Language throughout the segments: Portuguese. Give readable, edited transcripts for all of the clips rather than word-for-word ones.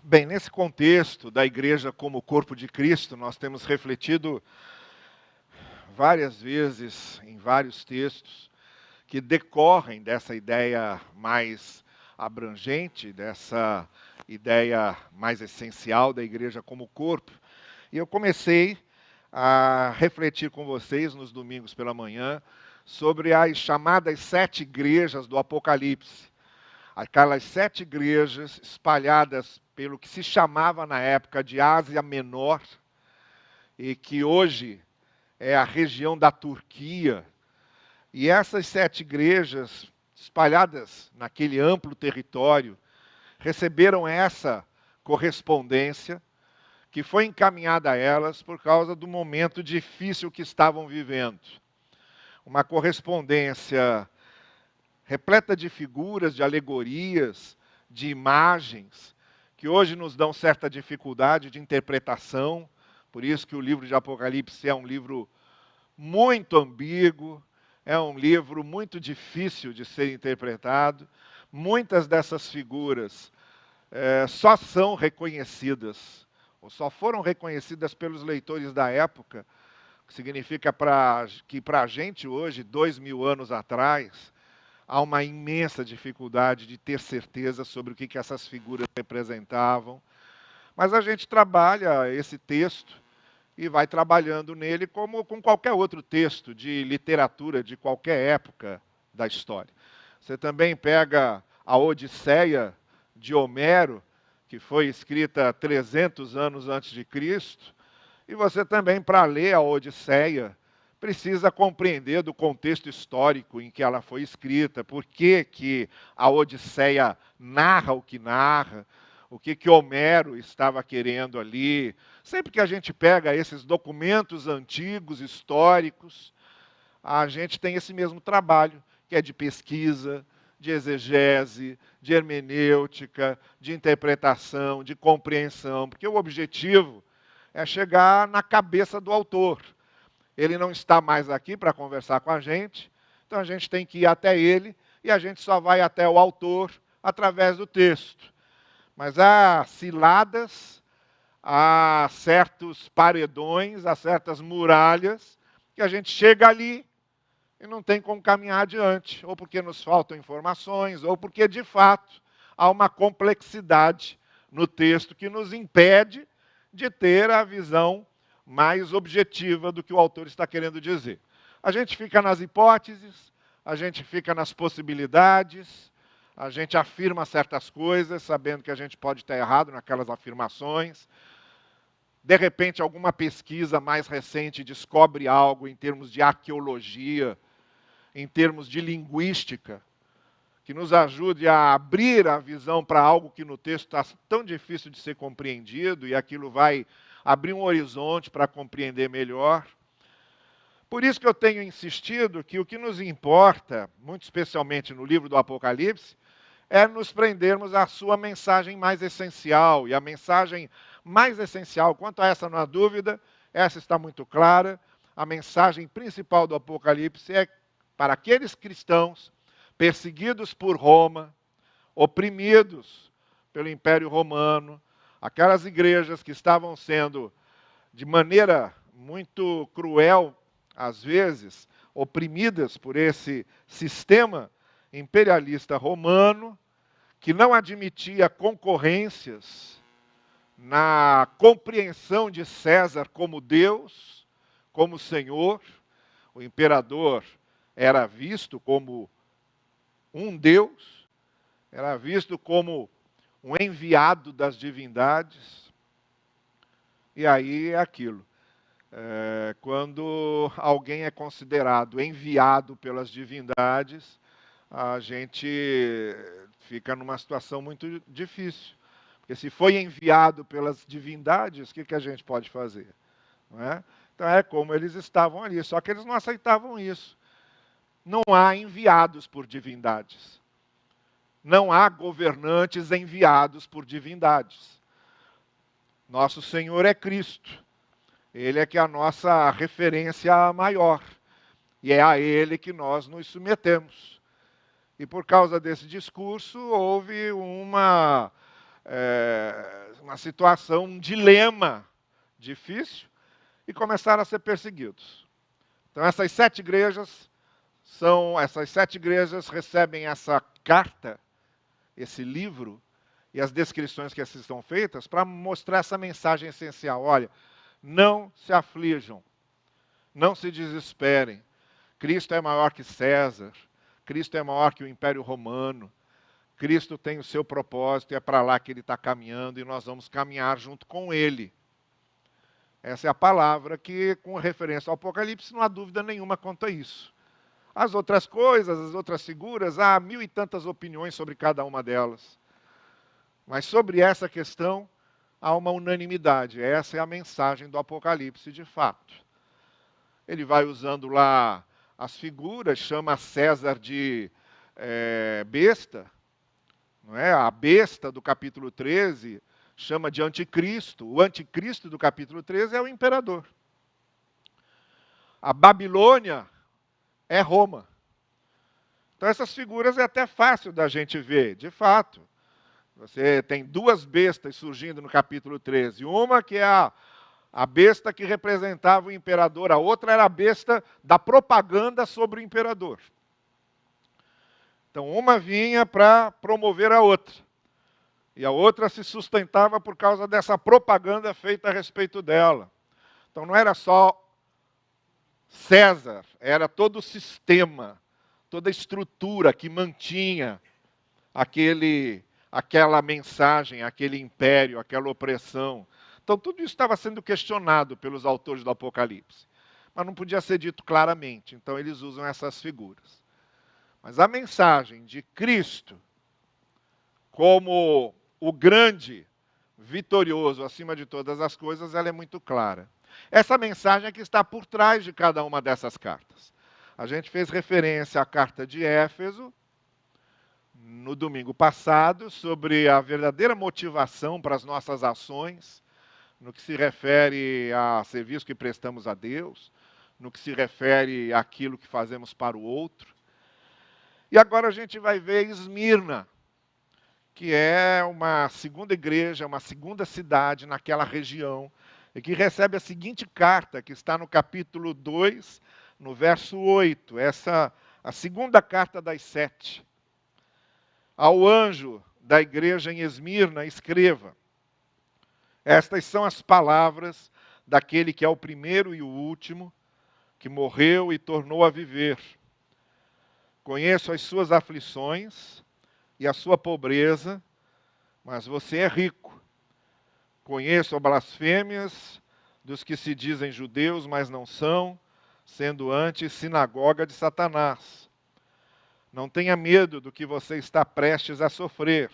Bem, nesse contexto da igreja como corpo de Cristo, nós temos refletido várias vezes em vários textos que decorrem dessa ideia mais abrangente, dessa ideia mais essencial da igreja como corpo. E eu comecei a refletir com vocês nos domingos pela manhã sobre as chamadas 7 igrejas do Apocalipse. Aquelas 7 igrejas espalhadas pelo que se chamava na época de Ásia Menor, e que hoje é a região da Turquia. E essas 7 igrejas, espalhadas naquele amplo território, receberam essa correspondência que foi encaminhada a elas por causa do momento difícil que estavam vivendo. Uma correspondência repleta de figuras, de alegorias, de imagens, que hoje nos dão certa dificuldade de interpretação. Por isso que o livro de Apocalipse é um livro muito ambíguo, é um livro muito difícil de ser interpretado. Muitas dessas figuras só são reconhecidas, ou só foram reconhecidas pelos leitores da época, o que significa que para a gente hoje, 2000 anos atrás, há uma imensa dificuldade de ter certeza sobre o que essas figuras representavam. Mas a gente trabalha esse texto e vai trabalhando nele como com qualquer outro texto de literatura de qualquer época da história. Você também pega a Odisseia de Homero, que foi escrita 300 anos antes de Cristo, e você também, para ler a Odisseia, precisa compreender do contexto histórico em que ela foi escrita, por que a Odisseia narra o que narra, o que Homero estava querendo ali. Sempre que a gente pega esses documentos antigos, históricos, a gente tem esse mesmo trabalho, que é de pesquisa, de exegese, de hermenêutica, de interpretação, de compreensão, porque o objetivo é chegar na cabeça do autor. Ele não está mais aqui para conversar com a gente, então a gente tem que ir até ele, e a gente só vai até o autor através do texto. Mas há ciladas, há certos paredões, há certas muralhas, que a gente chega ali e não tem como caminhar adiante, ou porque nos faltam informações, ou porque, de fato, há uma complexidade no texto que nos impede de ter a visão mais objetiva do que o autor está querendo dizer. A gente fica nas hipóteses, a gente fica nas possibilidades, a gente afirma certas coisas, sabendo que a gente pode estar errado naquelas afirmações. De repente, alguma pesquisa mais recente descobre algo em termos de arqueologia, em termos de linguística, que nos ajude a abrir a visão para algo que no texto está tão difícil de ser compreendido, e aquilo vai abrir um horizonte para compreender melhor. Por isso que eu tenho insistido que o que nos importa, muito especialmente no livro do Apocalipse, é nos prendermos à sua mensagem mais essencial. E a mensagem mais essencial, quanto a essa não há dúvida, essa está muito clara. A mensagem principal do Apocalipse é para aqueles cristãos perseguidos por Roma, oprimidos pelo Império Romano, aquelas igrejas que estavam sendo, de maneira muito cruel, às vezes, oprimidas por esse sistema imperialista romano, que não admitia concorrências na compreensão de César como Deus, como Senhor. O imperador era visto como um Deus, era visto como um enviado das divindades. E aí é aquilo. Quando alguém é considerado enviado pelas divindades, a gente fica numa situação muito difícil. Porque se foi enviado pelas divindades, o que a gente pode fazer? Não é? Então é como eles estavam ali, só que eles não aceitavam isso. Não há enviados por divindades. Não há governantes enviados por divindades. Nosso Senhor é Cristo. Ele é que é a nossa referência maior. E é a Ele que nós nos submetemos. E por causa desse discurso, houve uma uma situação, um dilema difícil, e começaram a ser perseguidos. Então essas 7 igrejas recebem essa carta, esse livro, e as descrições que essas são feitas, para mostrar essa mensagem essencial. Olha, não se aflijam, não se desesperem. Cristo é maior que César, Cristo é maior que o Império Romano, Cristo tem o seu propósito e é para lá que Ele está caminhando e nós vamos caminhar junto com Ele. Essa é a palavra que, com referência ao Apocalipse, não há dúvida nenhuma quanto a isso. As outras coisas, as outras figuras, há 1000 e tantas opiniões sobre cada uma delas. Mas sobre essa questão, há uma unanimidade. Essa é a mensagem do Apocalipse de fato. Ele vai usando lá as figuras, chama César de besta, não é? A besta do capítulo 13 chama de anticristo. O anticristo do capítulo 13 é o imperador. A Babilônia é Roma. Então essas figuras é até fácil da gente ver, de fato. Você tem 2 bestas surgindo no capítulo 13. Uma que é a besta que representava o imperador, a outra era a besta da propaganda sobre o imperador. Então uma vinha para promover a outra. E a outra se sustentava por causa dessa propaganda feita a respeito dela. Então não era só César, era todo o sistema, toda a estrutura que mantinha aquela mensagem, aquele império, aquela opressão. Então tudo isso estava sendo questionado pelos autores do Apocalipse. Mas não podia ser dito claramente, então eles usam essas figuras. Mas a mensagem de Cristo como o grande, vitorioso acima de todas as coisas, ela é muito clara. Essa mensagem é que está por trás de cada uma dessas cartas. A gente fez referência à carta de Éfeso, no domingo passado, sobre a verdadeira motivação para as nossas ações, no que se refere a serviço que prestamos a Deus, no que se refere àquilo que fazemos para o outro. E agora a gente vai ver Esmirna, que é uma segunda igreja, uma segunda cidade naquela região, e que recebe a seguinte carta, que está no capítulo 2, no verso 8. A segunda carta das 7. Ao anjo da igreja em Esmirna, escreva: estas são as palavras daquele que é o primeiro e o último, que morreu e tornou a viver. Conheço as suas aflições e a sua pobreza, mas você é rico. Conheço as blasfêmias dos que se dizem judeus, mas não são, sendo antes sinagoga de Satanás. Não tenha medo do que você está prestes a sofrer.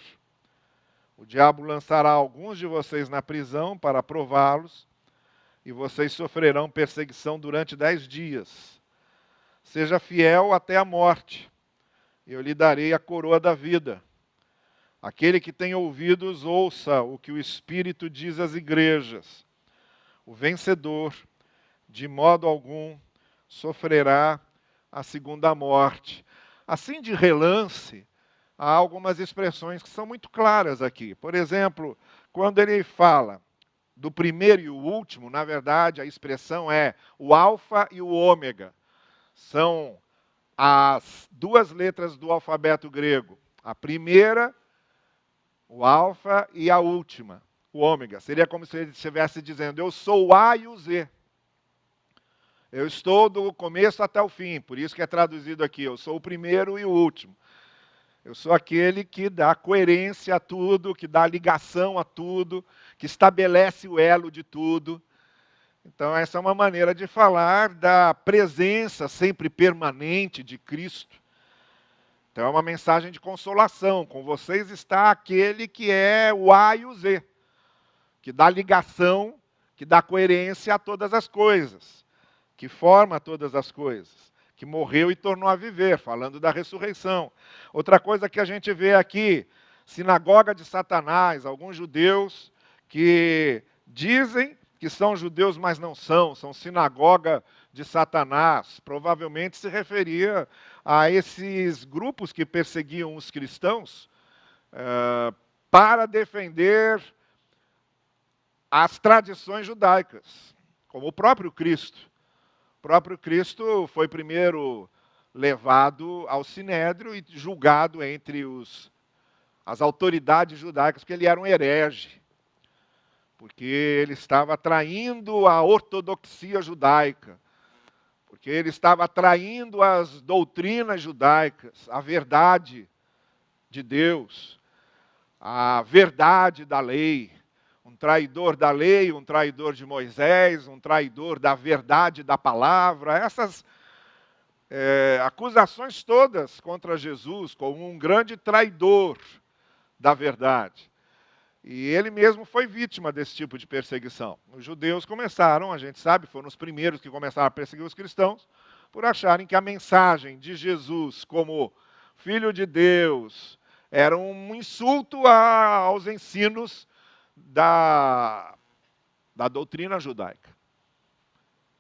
O diabo lançará alguns de vocês na prisão para prová-los, e vocês sofrerão perseguição durante 10 dias. Seja fiel até a morte, e eu lhe darei a coroa da vida. Aquele que tem ouvidos, ouça o que o Espírito diz às igrejas. O vencedor, de modo algum, sofrerá a segunda morte. Assim, de relance, há algumas expressões que são muito claras aqui. Por exemplo, quando ele fala do primeiro e o último, na verdade, a expressão é o alfa e o ômega. São as 2 letras do alfabeto grego. A primeira, o alfa, e a última, o ômega. Seria como se ele estivesse dizendo: eu sou o A e o Z. Eu estou do começo até o fim, por isso que é traduzido aqui: eu sou o primeiro e o último. Eu sou aquele que dá coerência a tudo, que dá ligação a tudo, que estabelece o elo de tudo. Então essa é uma maneira de falar da presença sempre permanente de Cristo. Então é uma mensagem de consolação. Com vocês está aquele que é o A e o Z, que dá ligação, que dá coerência a todas as coisas, que forma todas as coisas, que morreu e tornou a viver, falando da ressurreição. Outra coisa que a gente vê aqui, sinagoga de Satanás, alguns judeus que dizem que são judeus, mas não são sinagoga de Satanás. Provavelmente se referia a esses grupos que perseguiam os cristãos para defender as tradições judaicas, como o próprio Cristo. O próprio Cristo foi primeiro levado ao Sinédrio e julgado entre as autoridades judaicas, porque ele era um herege, porque ele estava traindo a ortodoxia judaica, porque ele estava traindo as doutrinas judaicas, a verdade de Deus, a verdade da lei. Um traidor da lei, um traidor de Moisés, um traidor da verdade da palavra. Essas acusações todas contra Jesus como um grande traidor da verdade. E ele mesmo foi vítima desse tipo de perseguição. Os judeus começaram, a gente sabe, foram os primeiros que começaram a perseguir os cristãos, por acharem que a mensagem de Jesus como Filho de Deus era um insulto aos ensinos da doutrina judaica.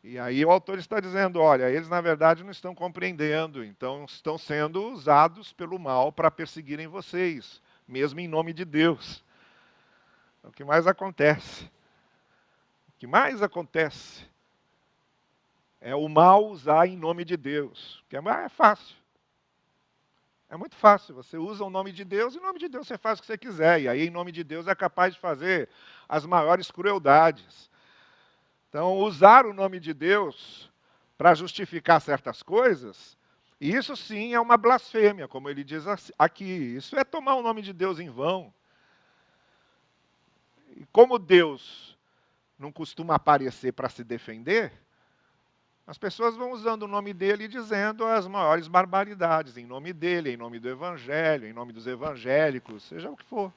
E aí o autor está dizendo, olha, eles na verdade não estão compreendendo, então estão sendo usados pelo mal para perseguirem vocês, mesmo em nome de Deus. O que mais acontece? O que mais acontece é o mal usar em nome de Deus, que é fácil. É muito fácil, você usa o nome de Deus, e em nome de Deus você faz o que você quiser, e aí em nome de Deus é capaz de fazer as maiores crueldades. Então, usar o nome de Deus para justificar certas coisas, isso sim é uma blasfêmia, como ele diz aqui. Isso é tomar o nome de Deus em vão. E como Deus não costuma aparecer para se defender, as pessoas vão usando o nome dele e dizendo as maiores barbaridades, em nome dele, em nome do Evangelho, em nome dos evangélicos, seja o que for.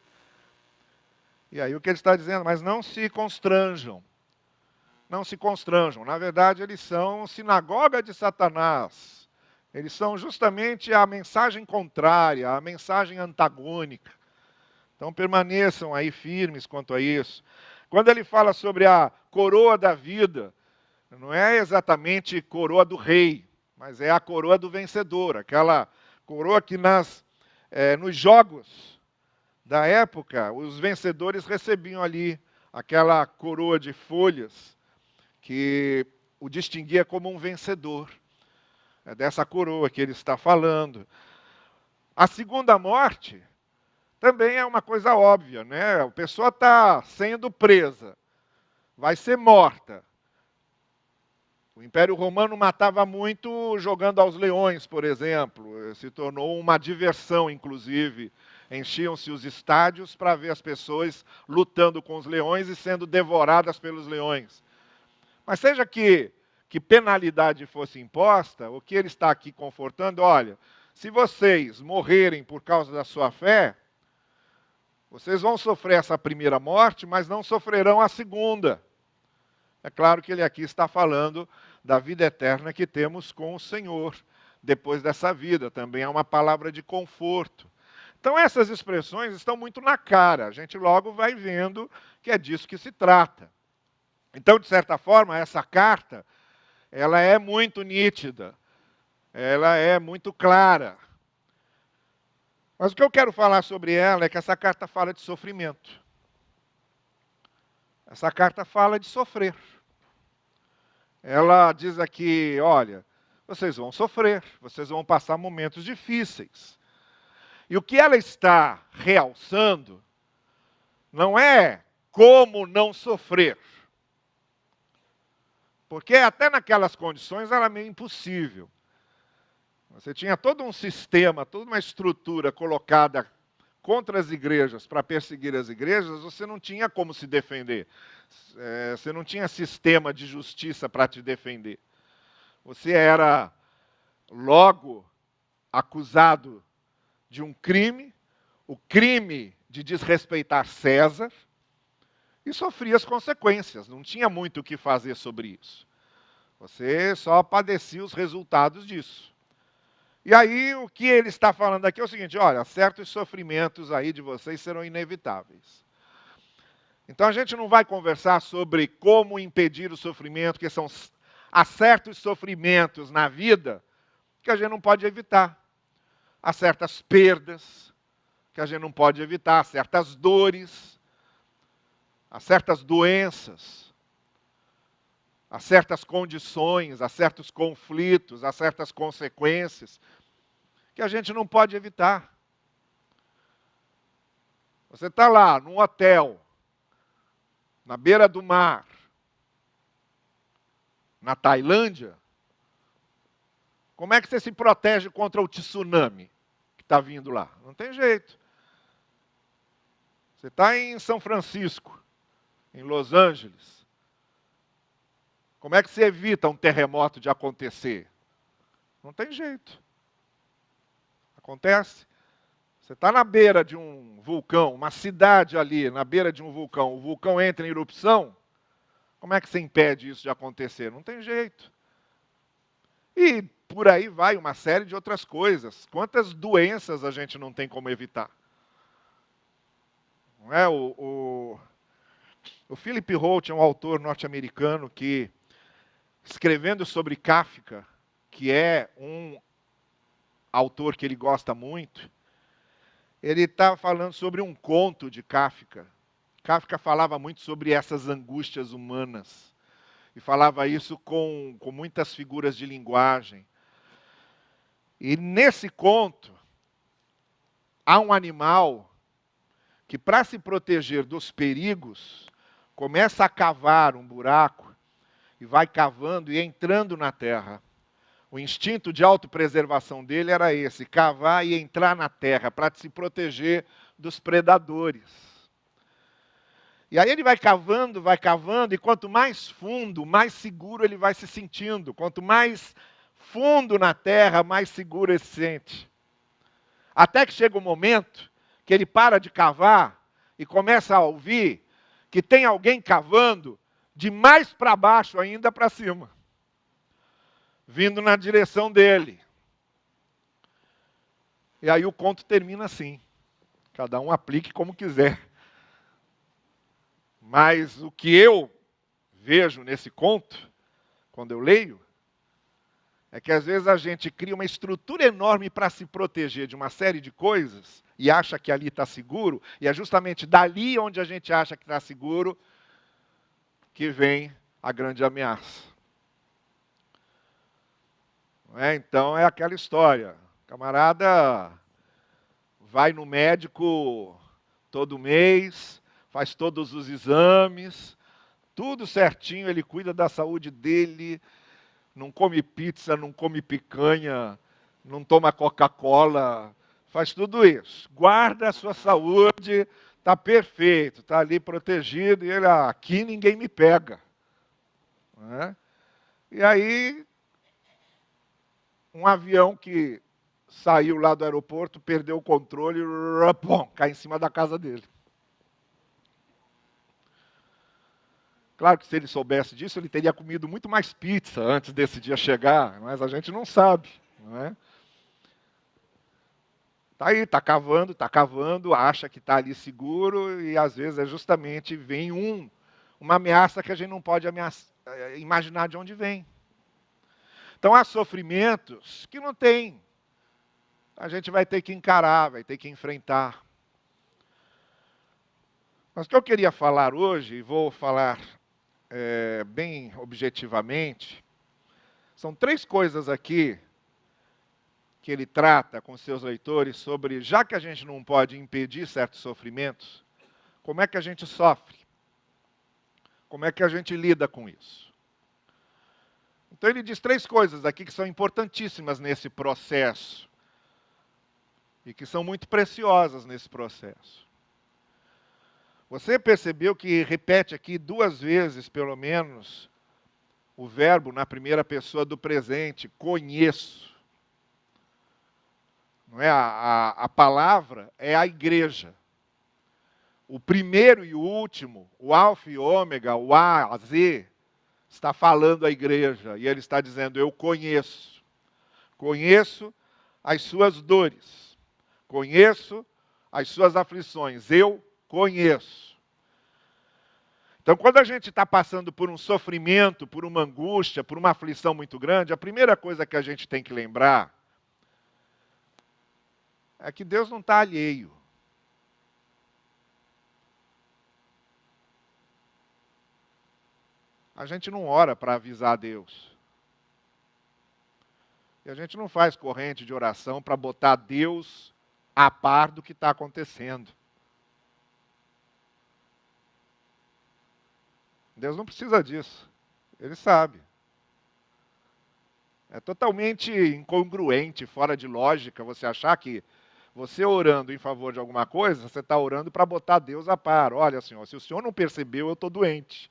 E aí o que ele está dizendo, mas não se constranjam. Não se constranjam. Na verdade, eles são sinagoga de Satanás. Eles são justamente a mensagem contrária, a mensagem antagônica. Então permaneçam aí firmes quanto a isso. Quando ele fala sobre a coroa da vida, não é exatamente coroa do rei, mas é a coroa do vencedor. Aquela coroa que nos jogos da época, os vencedores recebiam ali aquela coroa de folhas, que o distinguia como um vencedor. É dessa coroa que ele está falando. A segunda morte também é uma coisa óbvia, né? A pessoa está sendo presa, vai ser morta. O Império Romano matava muito jogando aos leões, por exemplo. Se tornou uma diversão, inclusive. Enchiam-se os estádios para ver as pessoas lutando com os leões e sendo devoradas pelos leões. Mas seja que penalidade fosse imposta, o que ele está aqui confortando, olha, se vocês morrerem por causa da sua fé, vocês vão sofrer essa primeira morte, mas não sofrerão a segunda. É claro que ele aqui está falando da vida eterna que temos com o Senhor, depois dessa vida. Também é uma palavra de conforto. Então essas expressões estão muito na cara, a gente logo vai vendo que é disso que se trata. Então, de certa forma, essa carta, ela é muito nítida, ela é muito clara. Mas o que eu quero falar sobre ela é que essa carta fala de sofrimento. Essa carta fala de sofrer. Ela diz aqui, olha, vocês vão sofrer, vocês vão passar momentos difíceis. E o que ela está realçando não é como não sofrer. Porque até naquelas condições era meio impossível. Você tinha todo um sistema, toda uma estrutura colocada contra as igrejas, para perseguir as igrejas, você não tinha como se defender. Você não tinha sistema de justiça para te defender. Você era logo acusado de um crime, o crime de desrespeitar César, e sofria as consequências, não tinha muito o que fazer sobre isso. Você só padecia os resultados disso. E aí o que ele está falando aqui é o seguinte, olha, certos sofrimentos aí de vocês serão inevitáveis. Então a gente não vai conversar sobre como impedir o sofrimento, que há certos sofrimentos na vida que a gente não pode evitar. Há certas perdas que a gente não pode evitar, certas dores. a certas doenças, a certas condições, a certos conflitos, a certas consequências, que a gente não pode evitar. Você está lá, num hotel, na beira do mar, na Tailândia, como é que você se protege contra o tsunami que está vindo lá? Não tem jeito. Você está em São Francisco, em Los Angeles. Como é que você evita um terremoto de acontecer? Não tem jeito. Acontece. Você está na beira de um vulcão, uma cidade ali, na beira de um vulcão. O vulcão entra em erupção. Como é que você impede isso de acontecer? Não tem jeito. E por aí vai uma série de outras coisas. Quantas doenças a gente não tem como evitar? Não é? O Philip Roth é um autor norte-americano que, escrevendo sobre Kafka, que é um autor que ele gosta muito, ele está falando sobre um conto de Kafka. Kafka falava muito sobre essas angústias humanas. E falava isso com muitas figuras de linguagem. E nesse conto, há um animal que, para se proteger dos perigos, começa a cavar um buraco e vai cavando e entrando na terra. O instinto de autopreservação dele era esse, cavar e entrar na terra para se proteger dos predadores. E aí ele vai cavando, e quanto mais fundo, mais seguro ele vai se sentindo. Quanto mais fundo na terra, mais seguro ele se sente. Até que chega um momento que ele para de cavar e começa a ouvir que tem alguém cavando de mais para baixo ainda para cima, vindo na direção dele. E aí o conto termina assim. Cada um aplique como quiser. Mas o que eu vejo nesse conto, quando eu leio, é que às vezes a gente cria uma estrutura enorme para se proteger de uma série de coisas e acha que ali está seguro, e é justamente dali onde a gente acha que está seguro que vem a grande ameaça. Não é? Então é aquela história. O camarada vai no médico todo mês, faz todos os exames, tudo certinho, ele cuida da saúde dele, não come pizza, não come picanha, não toma Coca-Cola, faz tudo isso. Guarda a sua saúde, está perfeito, está ali protegido, e ele, aqui ninguém me pega. Né? E aí, um avião que saiu lá do aeroporto, perdeu o controle, cai em cima da casa dele. Claro que se ele soubesse disso, ele teria comido muito mais pizza antes desse dia chegar, mas a gente não sabe. Não é? Tá aí, tá cavando, acha que está ali seguro, e às vezes é justamente vem uma ameaça que a gente não pode imaginar de onde vem. Então há sofrimentos que não tem. A gente vai ter que encarar, vai ter que enfrentar. Mas o que eu queria falar hoje, e vou falar bem objetivamente, são 3 coisas aqui que ele trata com seus leitores sobre, já que a gente não pode impedir certos sofrimentos, como é que a gente sofre? Como é que a gente lida com isso? Então ele diz 3 coisas aqui que são importantíssimas nesse processo e que são muito preciosas nesse processo. Você percebeu que repete aqui 2 vezes, pelo menos, o verbo na primeira pessoa do presente, conheço. Não é? A palavra é a igreja. O primeiro e o último, o alfa e ômega, o A, a Z, está falando a igreja. E ele está dizendo, eu conheço. Conheço as suas dores. Conheço as suas aflições. Eu conheço. Então, quando a gente está passando por um sofrimento, por uma angústia, por uma aflição muito grande, a primeira coisa que a gente tem que lembrar é que Deus não está alheio. A gente não ora para avisar Deus. E a gente não faz corrente de oração para botar Deus a par do que está acontecendo. Deus não precisa disso. Ele sabe. É totalmente incongruente, fora de lógica, você achar que você orando em favor de alguma coisa, você está orando para botar Deus a par. Olha, senhor, se o senhor não percebeu, eu estou doente.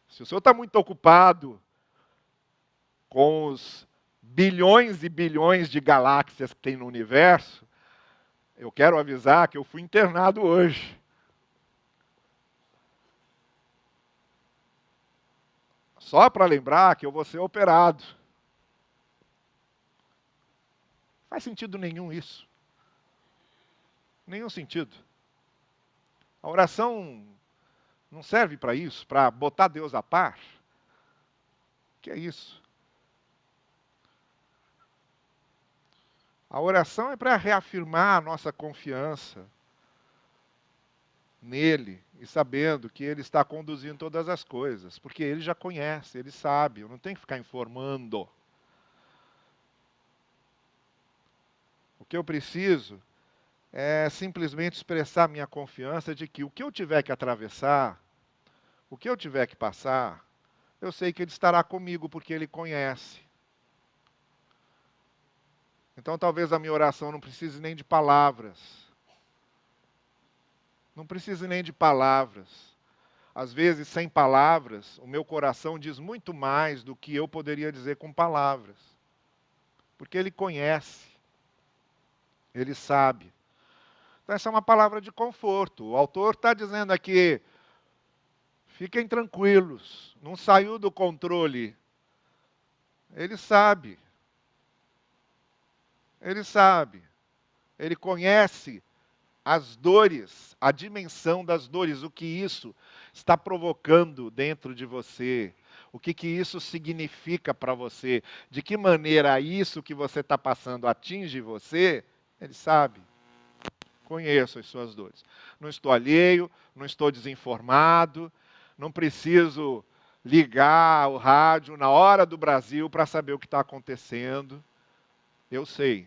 Se o senhor está muito ocupado com os bilhões e bilhões de galáxias que tem no universo, eu quero avisar que eu fui internado hoje. Só para lembrar que eu vou ser operado. Não faz sentido nenhum isso. Nenhum sentido. A oração não serve para isso, para botar Deus a par. O que é isso? A oração é para reafirmar a nossa confiança nele e sabendo que ele está conduzindo todas as coisas, porque ele já conhece, ele sabe, eu não tenho que ficar informando. O que eu preciso é simplesmente expressar minha confiança de que o que eu tiver que atravessar, o que eu tiver que passar, eu sei que ele estará comigo porque ele conhece. Então talvez a minha oração não precise nem de palavras. Não precise nem de palavras. Às vezes, sem palavras, o meu coração diz muito mais do que eu poderia dizer com palavras. Porque ele conhece. Ele sabe. Então essa é uma palavra de conforto. O autor está dizendo aqui, fiquem tranquilos, não saiu do controle. Ele sabe. Ele sabe. Ele conhece as dores, a dimensão das dores, o que isso está provocando dentro de você, o que isso significa para você, de que maneira isso que você está passando atinge você, ele sabe. Conheço as suas dores. Não estou alheio, não estou desinformado, não preciso ligar o rádio na hora do Brasil para saber o que está acontecendo. Eu sei,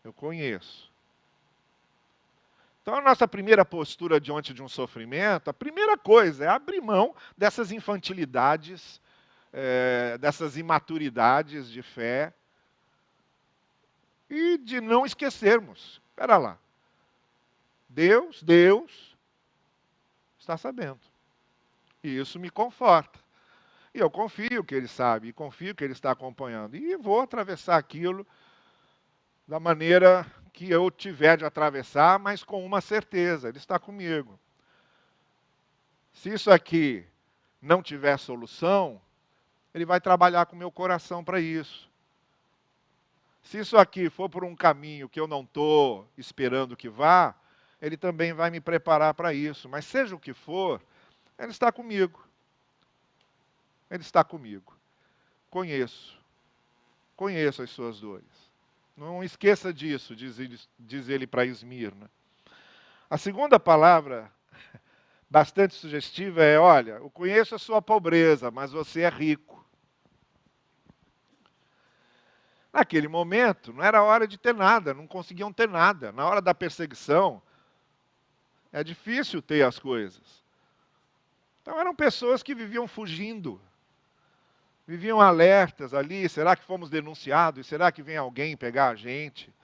eu conheço. Então, a nossa primeira postura diante de um sofrimento, a primeira coisa é abrir mão dessas infantilidades, dessas imaturidades de fé e de não esquecermos. Espera lá. Deus está sabendo. E isso me conforta. E eu confio que Ele sabe, e confio que Ele está acompanhando. E vou atravessar aquilo da maneira que eu tiver de atravessar, mas com uma certeza, Ele está comigo. Se isso aqui não tiver solução, Ele vai trabalhar com o meu coração para isso. Se isso aqui for por um caminho que eu não estou esperando que vá, Ele também vai me preparar para isso. Mas seja o que for, Ele está comigo. Ele está comigo. Conheço as suas dores. Não esqueça disso, diz ele para Esmirna. A segunda palavra, bastante sugestiva, é, olha, eu conheço a sua pobreza, mas você é rico. Naquele momento, não era hora de ter nada, não conseguiam ter nada. Na hora da perseguição, é difícil ter as coisas. Então eram pessoas que viviam fugindo. Viviam alertas ali, será que fomos denunciados? Será que vem alguém pegar a gente?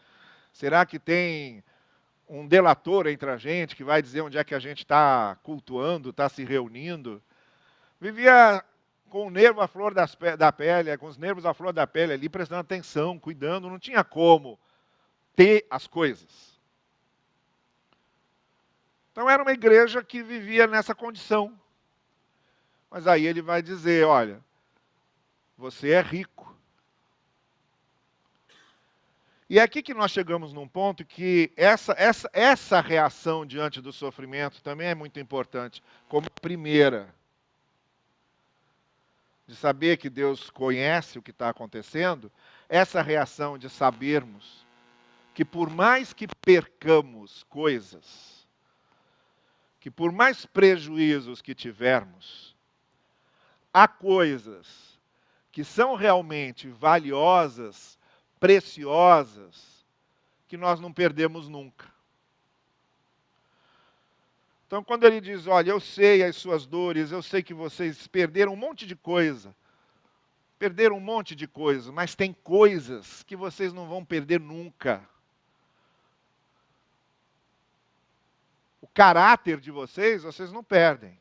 Será que tem um delator entre a gente que vai dizer onde é que a gente está cultuando, está se reunindo? Vivia com o nervo à flor da pele, com os nervos à flor da pele ali, prestando atenção, cuidando, não tinha como ter as coisas. Então era uma igreja que vivia nessa condição. Mas aí ele vai dizer, olha, você é rico. E é aqui que nós chegamos num ponto que essa reação diante do sofrimento também é muito importante, como a primeira. De saber que Deus conhece o que está acontecendo, essa reação de sabermos que por mais que percamos coisas, que por mais prejuízos que tivermos, há coisas que são realmente valiosas, preciosas, que nós não perdemos nunca. Então, quando ele diz, olha, eu sei as suas dores, eu sei que vocês perderam um monte de coisa, mas tem coisas que vocês não vão perder nunca. O caráter de vocês não perdem.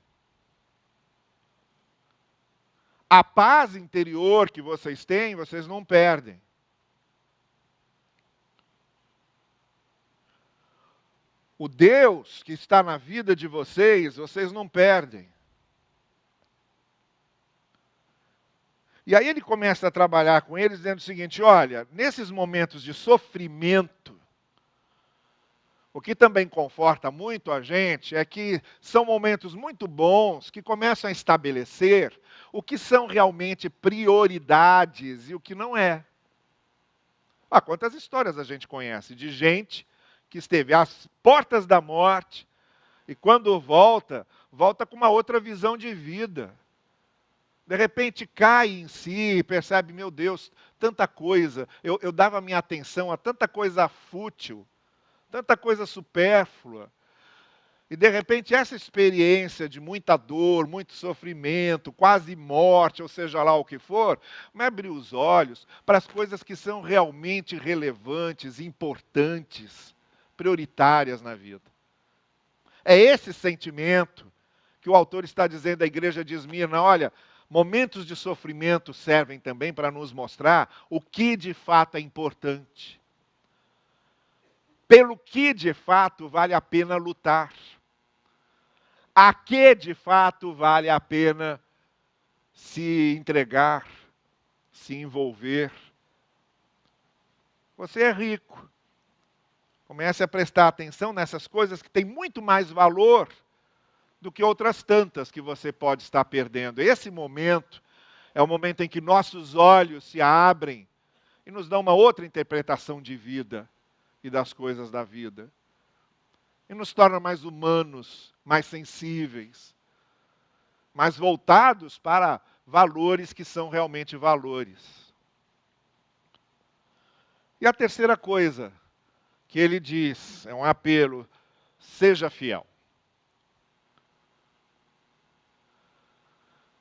A paz interior que vocês têm, vocês não perdem. O Deus que está na vida de vocês não perdem. E aí ele começa a trabalhar com eles dizendo o seguinte, olha, nesses momentos de sofrimento, o que também conforta muito a gente é que são momentos muito bons que começam a estabelecer o que são realmente prioridades e o que não é. Ah, quantas histórias a gente conhece de gente que esteve às portas da morte e quando volta com uma outra visão de vida. De repente cai em si e percebe, meu Deus, tanta coisa. Eu dava minha atenção a tanta coisa fútil, tanta coisa supérflua. E de repente essa experiência de muita dor, muito sofrimento, quase morte, ou seja lá o que for, me abriu os olhos para as coisas que são realmente relevantes, importantes, prioritárias na vida. É esse sentimento que o autor está dizendo à igreja de Esmirna, olha, momentos de sofrimento servem também para nos mostrar o que de fato é importante. Pelo que de fato vale a pena lutar. A que de fato vale a pena se entregar, se envolver. Você é rico. Comece a prestar atenção nessas coisas que têm muito mais valor do que outras tantas que você pode estar perdendo. Esse momento é o momento em que nossos olhos se abrem e nos dão uma outra interpretação de vida e das coisas da vida. E nos torna mais humanos, mais sensíveis, mais voltados para valores que são realmente valores. E a terceira coisa que ele diz, é um apelo, seja fiel.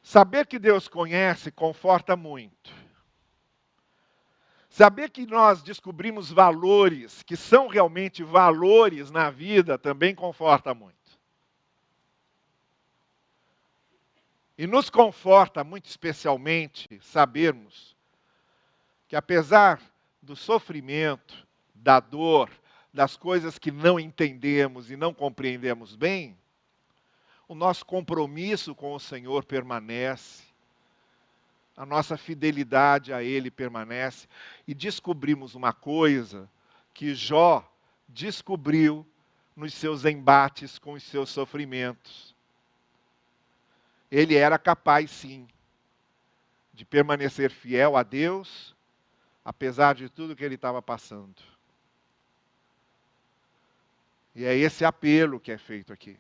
Saber que Deus conhece conforta muito. Saber que nós descobrimos valores, que são realmente valores na vida, também conforta muito. E nos conforta muito especialmente sabermos que apesar do sofrimento, da dor, das coisas que não entendemos e não compreendemos bem, o nosso compromisso com o Senhor permanece, a nossa fidelidade a Ele permanece, e descobrimos uma coisa que Jó descobriu nos seus embates com os seus sofrimentos. Ele era capaz, sim, de permanecer fiel a Deus, apesar de tudo que ele estava passando. E é esse apelo que é feito aqui.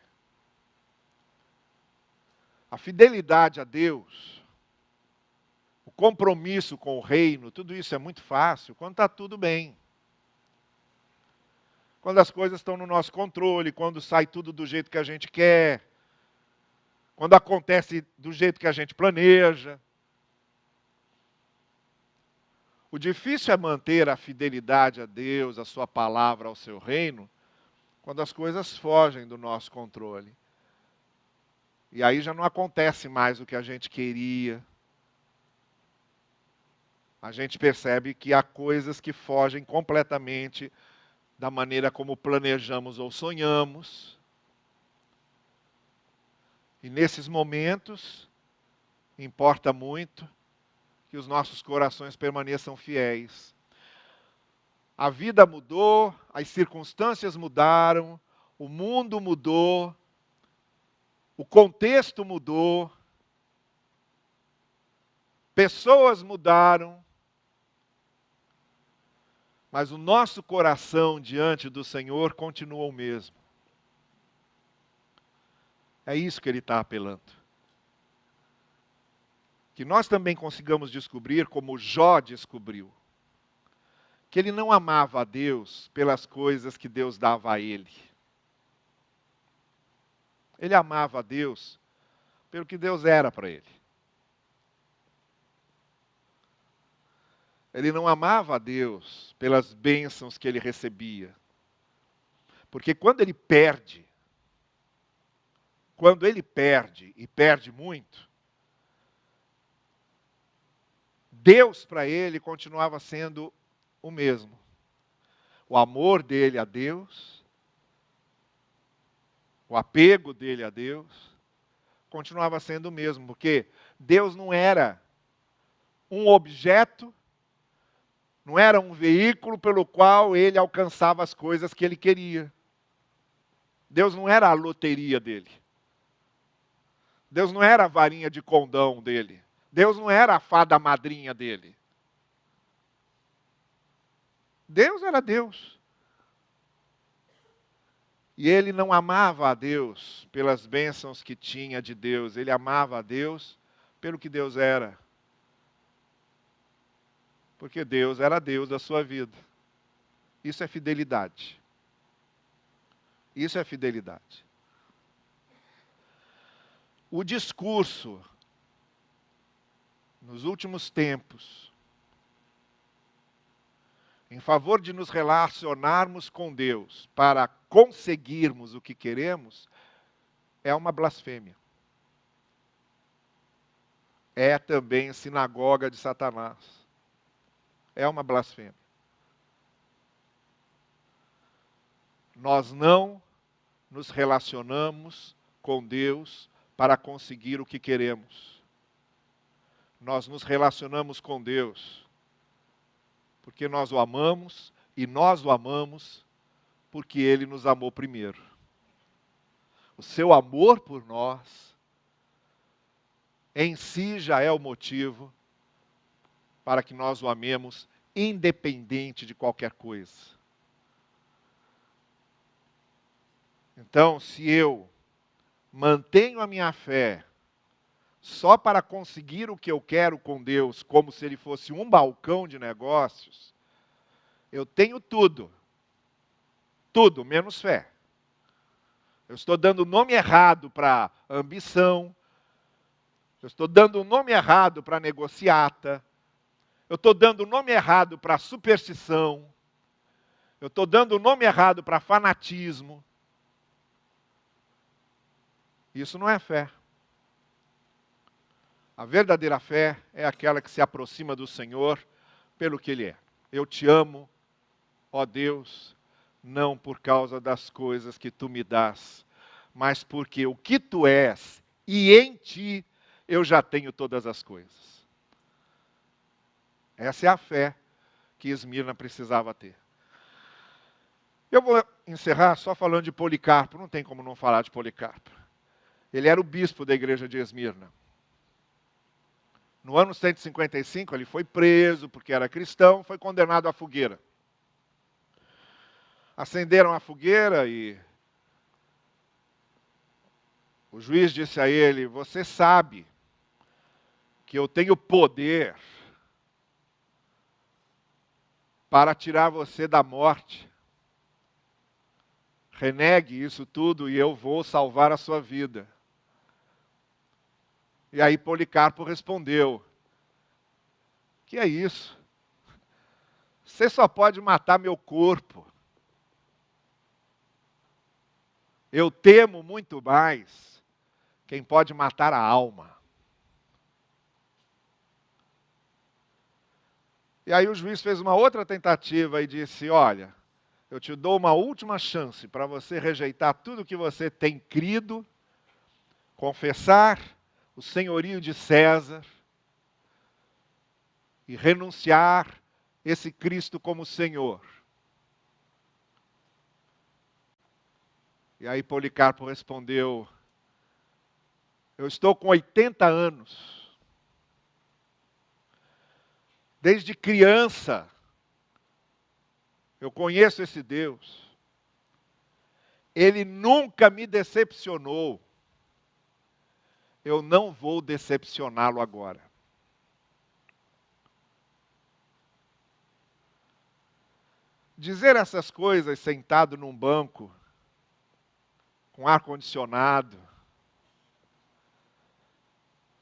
A fidelidade a Deus, o compromisso com o reino, tudo isso é muito fácil quando está tudo bem. Quando as coisas estão no nosso controle, quando sai tudo do jeito que a gente quer, quando acontece do jeito que a gente planeja. O difícil é manter a fidelidade a Deus, a sua palavra, ao seu reino, quando as coisas fogem do nosso controle. E aí já não acontece mais o que a gente queria. A gente percebe que há coisas que fogem completamente da maneira como planejamos ou sonhamos. E nesses momentos, importa muito que os nossos corações permaneçam fiéis. A vida mudou, as circunstâncias mudaram, o mundo mudou, o contexto mudou, pessoas mudaram, mas o nosso coração diante do Senhor continua o mesmo. É isso que ele está apelando. Que nós também consigamos descobrir, como Jó descobriu, que ele não amava a Deus pelas coisas que Deus dava a ele. Ele amava a Deus pelo que Deus era para ele. Ele não amava a Deus pelas bênçãos que ele recebia. Porque quando ele perde e perde muito, Deus para ele continuava sendo o mesmo. O amor dele a Deus, o apego dele a Deus, continuava sendo o mesmo, porque Deus não era um objeto, não era um veículo pelo qual ele alcançava as coisas que ele queria. Deus não era a loteria dele. Deus não era a varinha de condão dele. Deus não era a fada madrinha dele. Deus era Deus. E ele não amava a Deus pelas bênçãos que tinha de Deus. Ele amava a Deus pelo que Deus era. Porque Deus era Deus da sua vida. Isso é fidelidade. Isso é fidelidade. O discurso, nos últimos tempos, em favor de nos relacionarmos com Deus para conseguirmos o que queremos, é uma blasfêmia. É também sinagoga de Satanás. É uma blasfêmia. Nós não nos relacionamos com Deus para conseguir o que queremos. Nós nos relacionamos com Deus porque nós o amamos e nós o amamos porque Ele nos amou primeiro. O seu amor por nós em si já é o motivo para que nós o amemos independente de qualquer coisa. Então, se eu mantenho a minha fé só para conseguir o que eu quero com Deus, como se Ele fosse um balcão de negócios, eu tenho tudo. Tudo, menos fé. Eu estou dando o nome errado para ambição. Eu estou dando o nome errado para negociata. Eu estou dando o nome errado para superstição. Eu estou dando o nome errado para fanatismo. Isso não é fé. A verdadeira fé é aquela que se aproxima do Senhor pelo que Ele é. Eu te amo, ó Deus, não por causa das coisas que tu me dás, mas porque o que tu és e em ti eu já tenho todas as coisas. Essa é a fé que Esmirna precisava ter. Eu vou encerrar só falando de Policarpo, não tem como não falar de Policarpo. Ele era o bispo da igreja de Esmirna. No ano 155, ele foi preso porque era cristão, foi condenado à fogueira. Acenderam a fogueira e o juiz disse a ele: você sabe que eu tenho poder para tirar você da morte. Renegue isso tudo e eu vou salvar a sua vida. E aí Policarpo respondeu: que é isso? Você só pode matar meu corpo. Eu temo muito mais quem pode matar a alma. E aí o juiz fez uma outra tentativa e disse: olha, eu te dou uma última chance para você rejeitar tudo que você tem crido, confessar o senhorio de César e renunciar esse Cristo como Senhor. E aí Policarpo respondeu: eu estou com 80 anos. Desde criança, eu conheço esse Deus. Ele nunca me decepcionou. eu não vou decepcioná-lo agora. Dizer essas coisas sentado num banco, com ar-condicionado,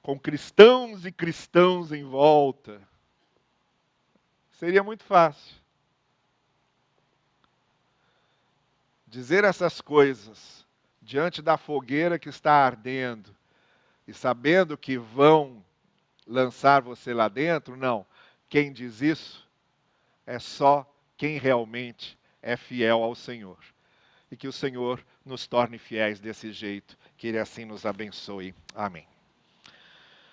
com cristãos e cristãos em volta, seria muito fácil. Dizer essas coisas diante da fogueira que está ardendo e sabendo que vão lançar você lá dentro, não. Quem diz isso é só quem realmente é fiel ao Senhor. E que o Senhor nos torne fiéis desse jeito, que Ele assim nos abençoe. Amém.